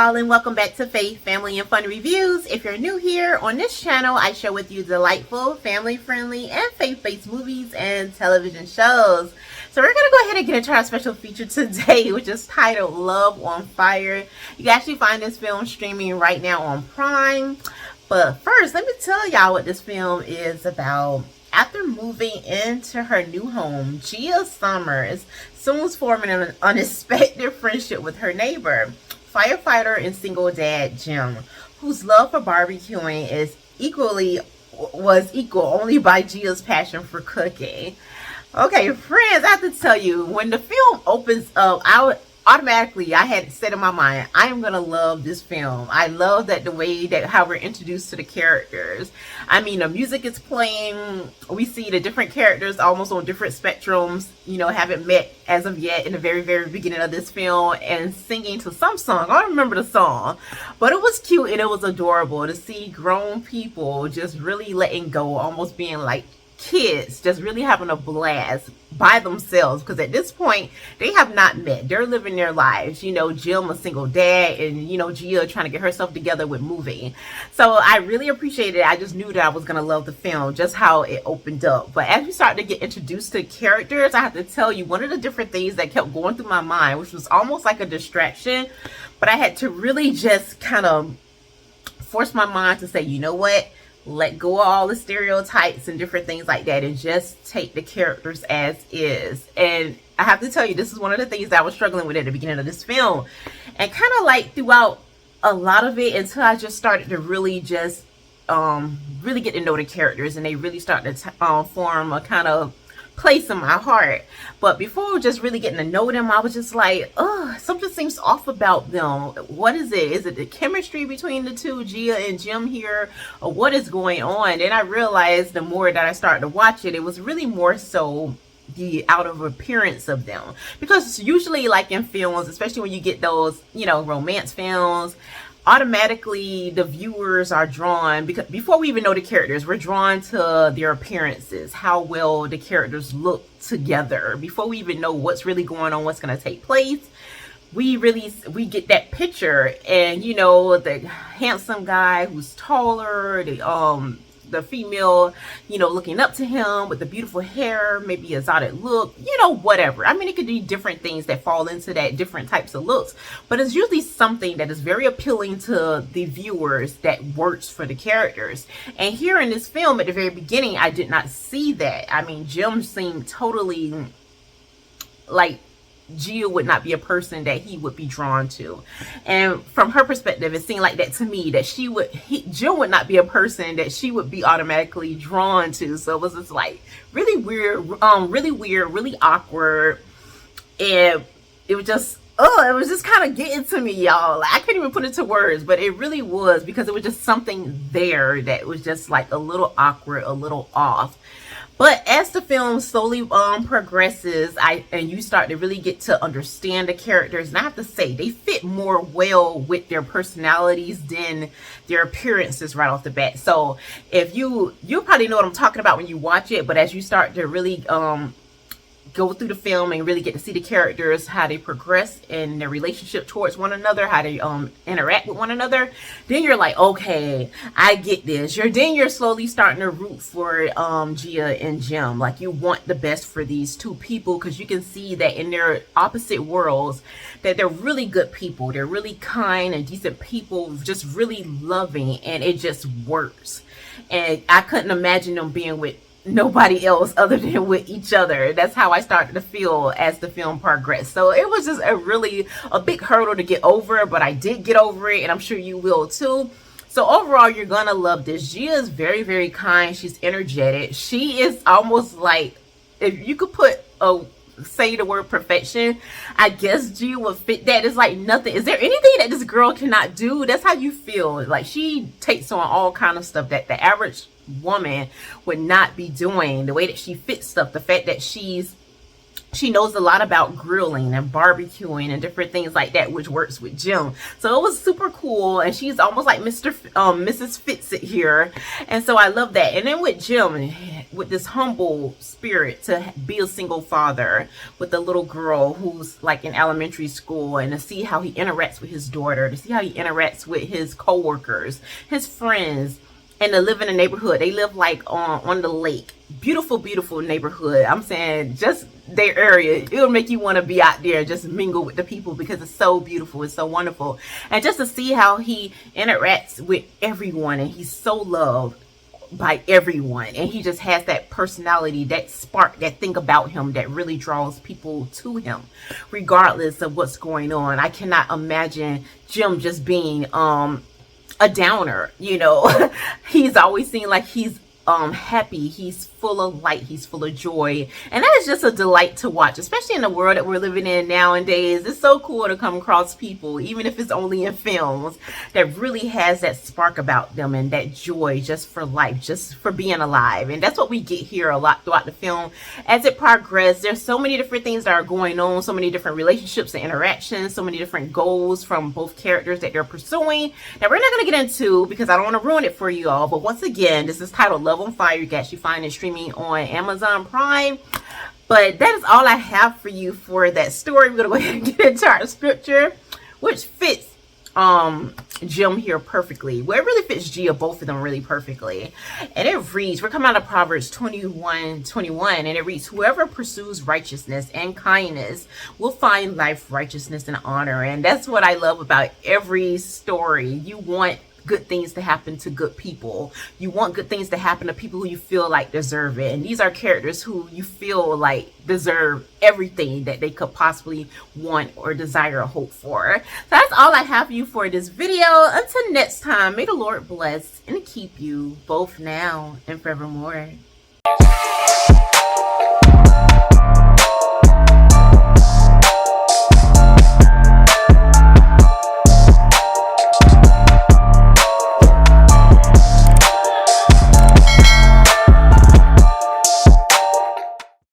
y'all, and welcome back to Faith, Family, and Fun Reviews. If you're new here, on this channel, I share with you delightful, family-friendly, and faith-based movies and television shows. So we're going to go ahead and get into our special feature today, which is titled Love on Fire. You can actually find this film streaming right now on Prime. But first, let me tell y'all what this film is about. After moving into her new home, Gia Summers soon forming an unexpected friendship with her neighbor, firefighter and single dad Jim, whose love for barbecuing was equal only by Gia's passion for cooking. Okay, friends, I have to tell you, when the film opens up, I had said in my mind, I am gonna love this film. I love that the way that how we're introduced to the characters. I mean, the music is playing. We see the different characters almost on different spectrums, haven't met as of yet in the very, very beginning of this film, and singing to some song. I don't remember the song, but it was cute and it was adorable to see grown people just really letting go, almost being like kids, just really having a blast by themselves, because at this point they have not met. They're living their lives. Jim a single dad, and Gia trying to get herself together with moving. So I really appreciated it. I just knew that I was gonna love the film, just how it opened up. But as we start to get introduced to characters, I have to tell you, one of the different things that kept going through my mind, which was almost like a distraction, but I had to really just kind of force my mind to say, you know what, let go of all the stereotypes and different things like that, and just take the characters as is. And I have to tell you, this is one of the things that I was struggling with at the beginning of this film, and kind of like throughout a lot of it, until I just started to really just really get to know the characters, and they really started to form a kind of place in my heart. But before just really getting to know them, I was just like, something seems off about them. What is it? Is it the chemistry between the two, Gia and Jim here, or what is going on? And I realized the more that I started to watch it, it was really more so the out of appearance of them, because usually, like in films, especially when you get those romance films, automatically the viewers are drawn, because before we even know the characters, we're drawn to their appearances, how well the characters look together. Before we even know what's really going on, what's going to take place, we get that picture. And the handsome guy who's taller, the female, looking up to him with the beautiful hair, maybe exotic look, whatever. I mean, it could be different things that fall into that, different types of looks, but it's usually something that is very appealing to the viewers that works for the characters. And here in this film, at the very beginning, I did not see that. I mean, Jim seemed totally like Gia would not be a person that he would be drawn to, and from her perspective, it seemed like that to me, that Jim would not be a person that she would be automatically drawn to. So it was just like really weird, really awkward, and it was just kind of getting to me, y'all. I can't even put it to words, but it really was, because it was just something there that was just like a little awkward, a little off. But as the film slowly progresses, and you start to really get to understand the characters, and I have to say, they fit more well with their personalities than their appearances right off the bat. So if you probably know what I'm talking about when you watch it, but as you start to really go through the film and really get to see the characters, how they progress in their relationship towards one another, how they interact with one another, then you're like, okay, I get this. You're slowly starting to root for Gia and Jim. Like, you want the best for these two people, because you can see that in their opposite worlds, that they're really good people. They're really kind and decent people, just really loving, and it just works. And I couldn't imagine them being with nobody else other than with each other. That's how I started to feel as the film progressed. So it was just a big hurdle to get over, but I did get over it, and I'm sure you will too. So overall, you're gonna love this. Gia is very, very kind. She's energetic. She is almost like, if you could say the word perfection, I guess Gia would fit that. It's like nothing. Is there anything that this girl cannot do? That's how you feel. Like, she takes on all kind of stuff that the average woman would not be doing. The way that she fits stuff, the fact that she's she knows a lot about grilling and barbecuing and different things like that, which works with Jim. So it was super cool, and she's almost like Mrs. Fitz-It here, and so I love that. And then with Jim, with this humble spirit to be a single father with a little girl who's like in elementary school, and to see how he interacts with his daughter, to see how he interacts with his co-workers, his friends, and to live in a neighborhood. They live like on the lake. Beautiful, beautiful neighborhood. I'm saying just their area, it'll make you want to be out there and just mingle with the people, because it's so beautiful, it's so wonderful. And just to see how he interacts with everyone, and he's so loved by everyone, and he just has that personality, that spark, that thing about him that really draws people to him regardless of what's going on. I cannot imagine Jim just being a downer, you know. He's always seemed like he's happy, he's full of light, he's full of joy, and that is just a delight to watch, especially in the world that we're living in nowadays. It's so cool to come across people, even if it's only in films, that really has that spark about them and that joy just for life, just for being alive. And that's what we get here a lot throughout the film. As it progresses, there's so many different things that are going on, so many different relationships and interactions, so many different goals from both characters that they're pursuing that we're not going to get into because I don't want to ruin it for you all. But once again, this is titled Love on Fire. You can actually find it streaming on Amazon Prime. But that is all I have for you for that story. We're gonna go ahead and get into our scripture, which fits Jim here perfectly. Well, it really fits Gia, both of them really perfectly. And it reads, we're coming out of Proverbs 21:21, and it reads, whoever pursues righteousness and kindness will find life, righteousness, and honor. And that's what I love about every story. You want good things to happen to good people. You want good things to happen to people who you feel like deserve it. And these are characters who you feel like deserve everything that they could possibly want or desire or hope for. So that's all I have for you for this video. Until next time, may the Lord bless and keep you both now and forevermore.